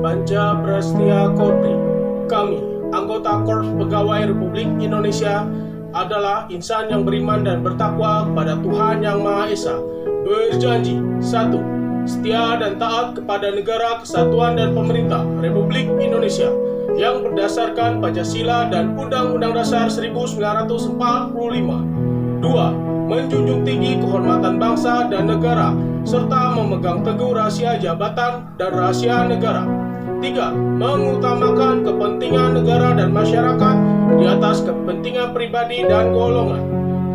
Panca Prasetya Kopri. Kami, anggota Korps Pegawai Republik Indonesia, adalah insan yang beriman dan bertakwa kepada Tuhan Yang Maha Esa. Berjanji, 1. Setia dan taat kepada negara kesatuan dan pemerintah Republik Indonesia yang berdasarkan Pancasila dan Undang-Undang Dasar 1945. 2. Menjunjung tinggi kehormatan bangsa dan negara, serta memegang teguh rahasia jabatan dan rahasia negara. 3. Mengutamakan kepentingan negara dan masyarakat di atas kepentingan pribadi dan golongan.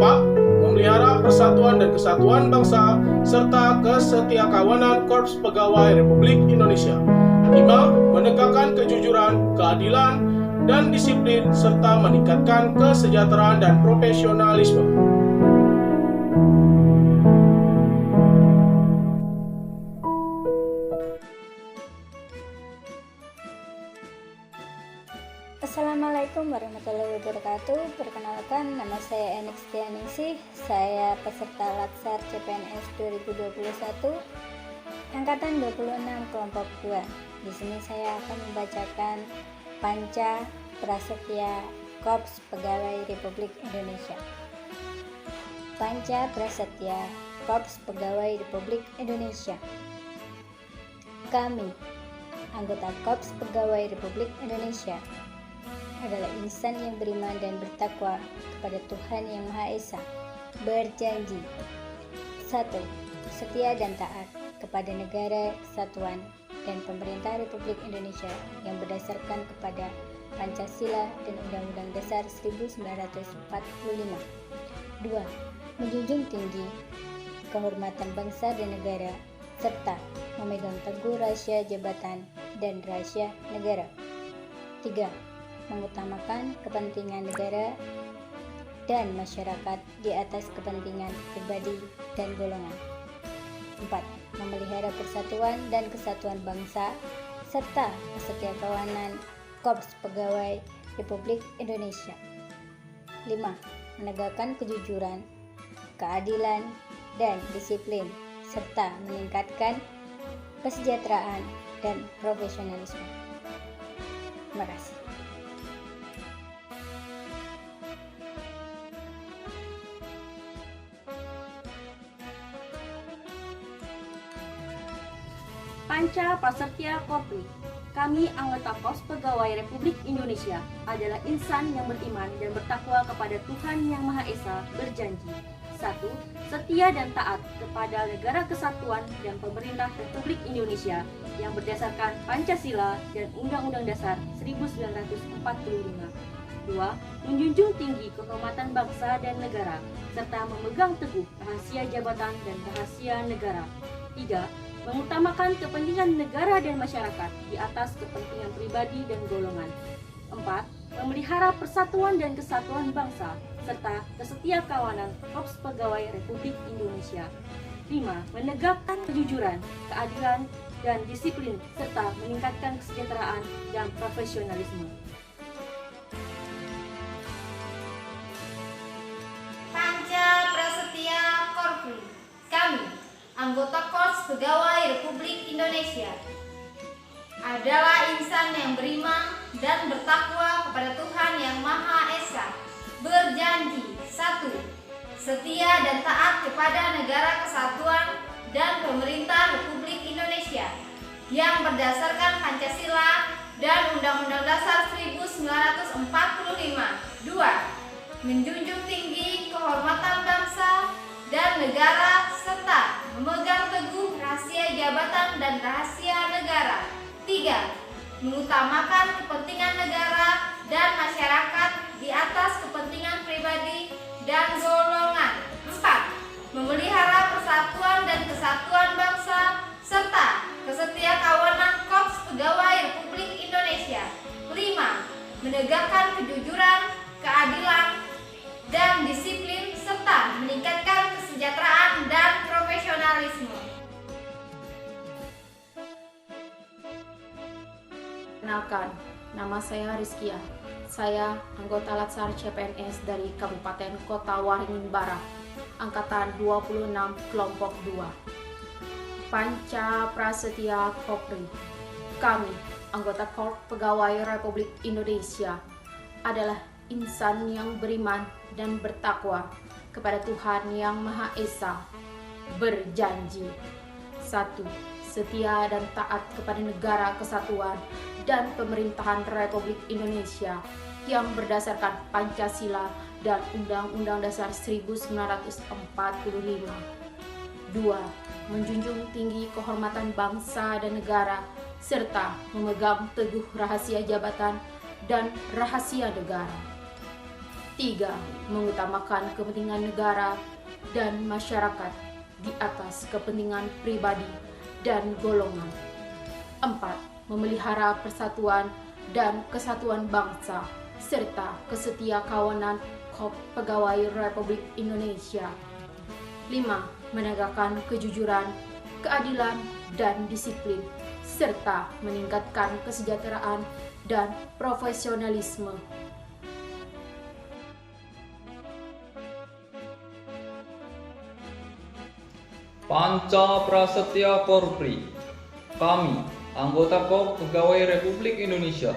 4. Memelihara persatuan dan kesatuan bangsa, serta kesetiakawanan Korps Pegawai Republik Indonesia. 5. Menegakkan kejujuran, keadilan, dan disiplin, serta meningkatkan kesejahteraan dan profesionalisme. Assalamualaikum warahmatullahi wabarakatuh. Perkenalkan, nama saya Enik Setianingsih. Saya peserta Latsar CPNS 2021 Angkatan 26 kelompok 2. Di sini saya akan membacakan Panca Prasetya Korps Pegawai Republik Indonesia. Panca Prasetya Korps Pegawai Republik Indonesia. Kami, anggota Korps Pegawai Republik Indonesia, adalah insan yang beriman dan bertakwa kepada Tuhan Yang Maha Esa. Berjanji, 1. Setia dan taat kepada negara, kesatuan, dan pemerintah Republik Indonesia yang berdasarkan kepada Pancasila dan Undang-Undang Dasar 1945. 2. Menjunjung tinggi kehormatan bangsa dan negara, serta memegang teguh rahasia jabatan dan rahasia negara. 3. Mengutamakan kepentingan negara dan masyarakat di atas kepentingan pribadi dan golongan. 4. Memelihara persatuan dan kesatuan bangsa serta kesetiakawanan Korps Pegawai Republik Indonesia. 5. Menegakkan kejujuran, keadilan, dan disiplin, serta meningkatkan kesejahteraan dan profesionalisme. Terima kasih. Panca Prasetya Kopri. Kami, anggota Korps Pegawai Republik Indonesia, adalah insan yang beriman dan bertakwa kepada Tuhan Yang Maha Esa. Berjanji, 1. Setia dan taat kepada negara kesatuan dan pemerintah Republik Indonesia yang berdasarkan Pancasila dan Undang-Undang Dasar 1945. 2. Menjunjung tinggi kehormatan bangsa dan negara, serta memegang teguh rahasia jabatan dan rahasia negara. 3. Mengutamakan kepentingan negara dan masyarakat di atas kepentingan pribadi dan golongan. 4. Memelihara persatuan dan kesatuan bangsa serta kesetiakawanan Korps Pegawai Republik Indonesia. 5. Menegakkan kejujuran, keadilan, dan disiplin serta meningkatkan kesejahteraan dan profesionalisme. Panca Prasetya Kopri. Kami, anggota Korps Pegawai Republik Indonesia, adalah insan yang beriman dan bertakwa kepada Tuhan Yang Maha Esa. Berjanji, 1. Setia dan taat kepada negara kesatuan dan pemerintah Republik Indonesia yang berdasarkan Pancasila dan Undang-Undang Dasar 1945. 2. Menjunjung tinggi kehormatan bangsa dan negara serta memegang teguh rahasia jabatan dan rahasia negara. 3. Mengutamakan kepentingan negara dan masyarakat di atas kepentingan pribadi dan golongan. 4. Memelihara persatuan dan kesatuan bangsa serta kesetiakawanan Korps Pegawai Republik Indonesia. 5. Menegakkan kejujuran, keadilan, dan disiplin serta meningkatkan kesejahteraan dan profesionalisme. Perkenalkan, nama saya Rizkia. Saya anggota Latsar CPNS dari Kabupaten Kota Waringin Barat, Angkatan 26 Kelompok 2. Panca Prasetya Kopri. Kami, anggota Korps Pegawai Republik Indonesia adalah insan yang beriman dan bertakwa kepada Tuhan Yang Maha Esa, berjanji: 1. Setia dan taat kepada negara kesatuan dan pemerintahan Republik Indonesia yang berdasarkan Pancasila dan Undang-Undang Dasar 1945. 2. Menjunjung tinggi kehormatan bangsa dan negara serta memegang teguh rahasia jabatan dan rahasia negara. 3. Mengutamakan kepentingan negara dan masyarakat di atas kepentingan pribadi dan golongan. 4. Memelihara persatuan dan kesatuan bangsa serta kesetiakawanan Korps Pegawai Republik Indonesia. 5. Menegakkan kejujuran, keadilan, dan disiplin serta meningkatkan kesejahteraan dan profesionalisme. Panca Prasetya Korpri. Kami, anggota Korps Pegawai Republik Indonesia,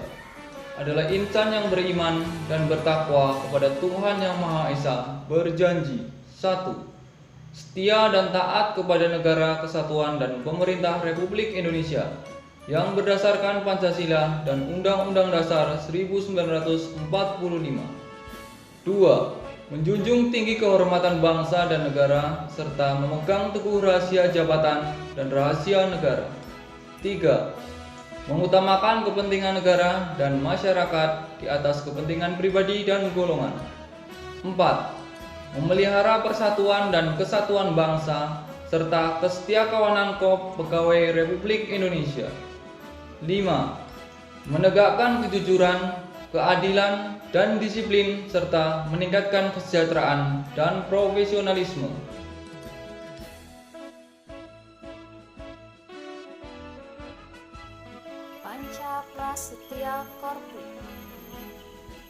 adalah insan yang beriman dan bertakwa kepada Tuhan Yang Maha Esa, berjanji: 1. Setia dan taat kepada negara kesatuan dan pemerintah Republik Indonesia yang berdasarkan Pancasila dan Undang-Undang Dasar 1945. 2. Menjunjung tinggi kehormatan bangsa dan negara serta memegang teguh rahasia jabatan dan rahasia negara. 3. Mengutamakan kepentingan negara dan masyarakat di atas kepentingan pribadi dan golongan. 4. Memelihara persatuan dan kesatuan bangsa serta kesetiakawanan Korps Pegawai Republik Indonesia. 5. Menegakkan kejujuran, keadilan, dan disiplin serta meningkatkan kesejahteraan dan profesionalisme. Panca Prasetya Korpri.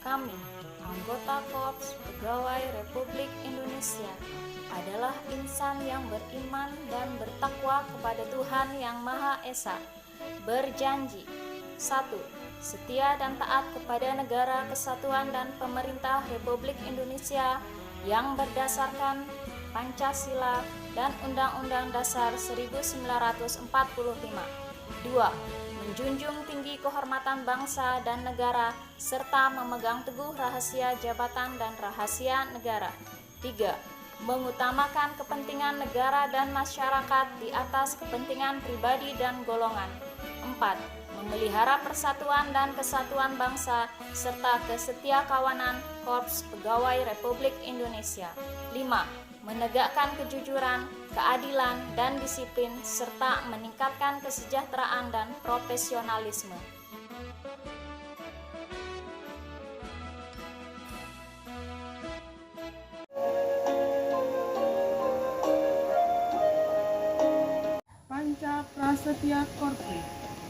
Kami, anggota Korps Pegawai Republik Indonesia, adalah insan yang beriman dan bertakwa kepada Tuhan Yang Maha Esa, berjanji: 1. Setia dan taat kepada negara kesatuan dan pemerintah Republik Indonesia yang berdasarkan Pancasila dan Undang-Undang Dasar 1945. 2. Menjunjung tinggi kehormatan bangsa dan negara serta memegang teguh rahasia jabatan dan rahasia negara. 3. Mengutamakan kepentingan negara dan masyarakat di atas kepentingan pribadi dan golongan. 4. Memelihara persatuan dan kesatuan bangsa serta kesetiakawanan Korps Pegawai Republik Indonesia. 5. Menegakkan kejujuran, keadilan, dan disiplin serta meningkatkan kesejahteraan dan profesionalisme. Panca Prasetya Korpri.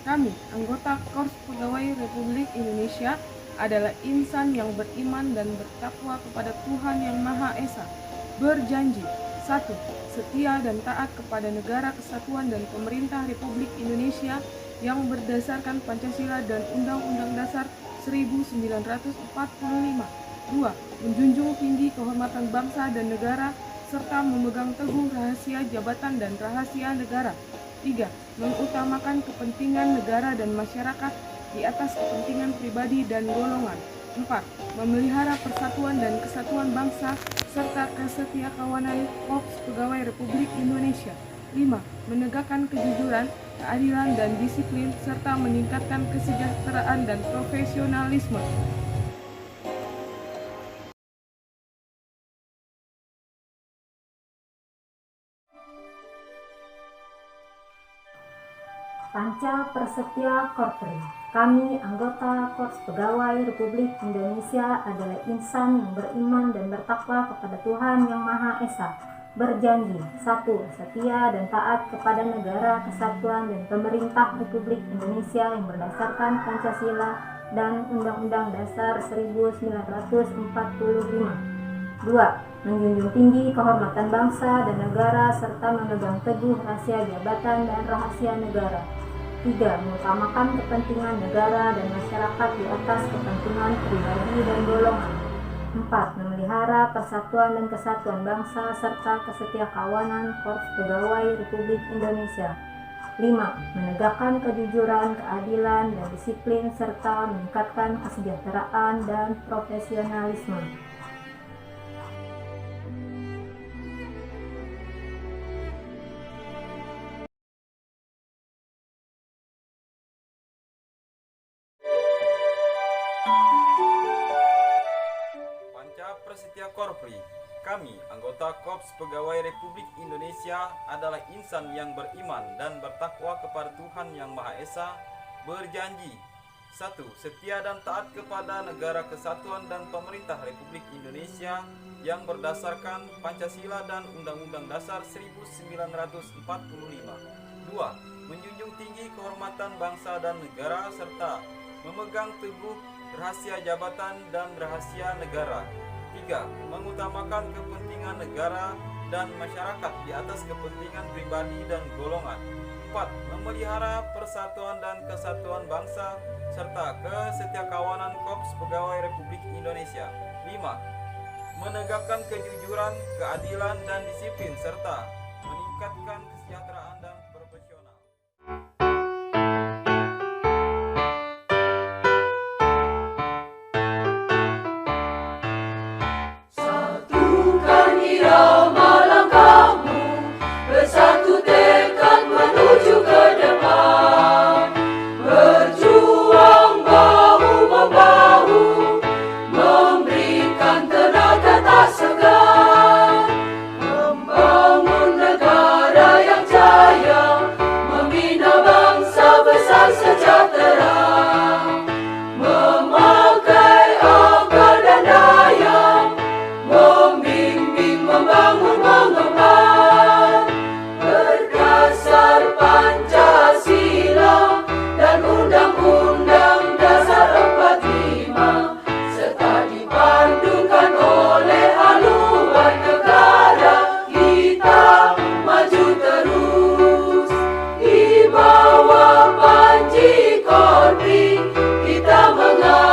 Kami, anggota Korps Pegawai Republik Indonesia, adalah insan yang beriman dan bertakwa kepada Tuhan Yang Maha Esa, berjanji: 1. Setia dan taat kepada negara kesatuan dan pemerintah Republik Indonesia yang berdasarkan Pancasila dan Undang-Undang Dasar 1945. 2. Menjunjung tinggi kehormatan bangsa dan negara serta memegang teguh rahasia jabatan dan rahasia negara. 3. Mengutamakan kepentingan negara dan masyarakat di atas kepentingan pribadi dan golongan. 4. Memelihara persatuan dan kesatuan bangsa serta kesetiakawanan Korps Pegawai Republik Indonesia. 5. Menegakkan kejujuran, keadilan, dan disiplin serta meningkatkan kesejahteraan dan profesionalisme. Panca Prasetya Korpri. Kami, anggota Korps Pegawai Republik Indonesia, adalah insan yang beriman dan bertakwa kepada Tuhan Yang Maha Esa, berjanji: 1. Setia dan taat kepada negara kesatuan dan pemerintah Republik Indonesia yang berdasarkan Pancasila dan Undang-Undang Dasar 1945. 2. Menjunjung tinggi kehormatan bangsa dan negara serta memegang teguh rahasia jabatan dan rahasia negara. 3. Mengutamakan kepentingan negara dan masyarakat di atas kepentingan pribadi dan golongan. 4. Memelihara persatuan dan kesatuan bangsa serta kesetiakawanan Korps Pegawai Republik Indonesia. 5. Menegakkan kejujuran, keadilan, dan disiplin serta meningkatkan kesejahteraan dan profesionalisme. Panca Prasetya Korpri, kami anggota Korps Pegawai Republik Indonesia adalah insan yang beriman dan bertakwa kepada Tuhan Yang Maha Esa, berjanji 1. Setia dan taat kepada Negara Kesatuan dan Pemerintah Republik Indonesia yang berdasarkan Pancasila dan Undang-Undang Dasar 1945. 2. Menjunjung tinggi kehormatan bangsa dan negara serta memegang teguh rahasia jabatan dan rahasia negara. 3. Mengutamakan kepentingan negara dan masyarakat di atas kepentingan pribadi dan golongan. 4. Memelihara persatuan dan kesatuan bangsa serta kesetiakawanan Korps Pegawai Republik Indonesia. 5. Menegakkan kejujuran, keadilan, dan disiplin serta meningkatkan kesejahteraan dan profesional. Satukan irama langkahmu, bersatu tekad menuju ke depan, berjuang bahu-membahu, memberikan tenaga tak segan, membangun negara yang jaya, membina bangsa besar sejahtera, memakai akal dan daya, membimbing, membangun, mengemban, berdasar Pancasila dan Undang-Undang Dasar 45, serta dipandukan oleh haluan negara kita maju terus. Di bawah panji Korpri kita mengabdi